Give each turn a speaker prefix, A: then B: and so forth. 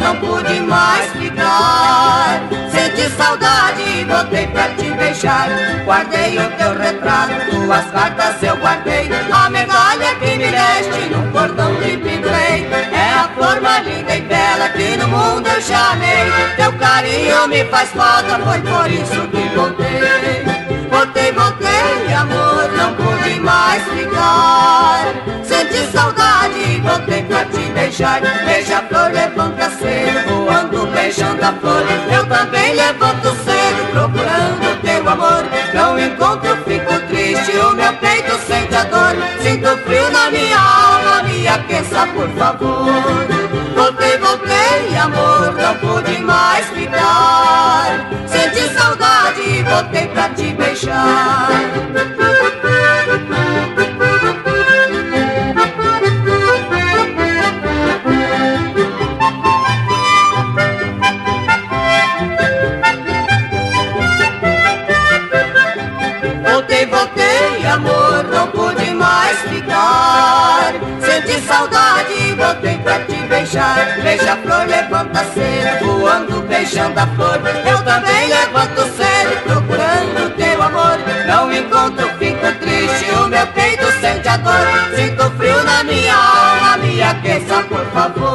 A: não pude mais ficar. Senti saudade e voltei pra te beijar. Guardei o teu retrato, tuas cartas eu guardei. A medalha que me deste num cordão que pendurei. É a flor mais linda e bela que no mundo eu já amei. Teu carinho me faz falta, foi por isso que voltei. Voltei, voltei, amor, não pude mais ficar. Senti saudade e voltei pra te beijar. Beija-flor, levanta cedo, voando, beijando a flor. Eu também levanto cedo, procurando teu amor. Não encontro, fico triste, o meu peito sente a dor. Sinto frio na minha alma, me aqueça, por favor. Voltei, voltei, amor, não pude mais ficar. Senti saudade e voltei pra te beijar. Voltei, voltei, amor, não pude mais ficar. Senti saudade e voltei pra te beijar. Beija-flor, levanta cedo, voando, beijando a flor. Eu também levanto cedo, procurando teu amor. Não encontro, fico triste, o meu peito sente a dor. Sinto frio na minha alma, me aqueça, por favor.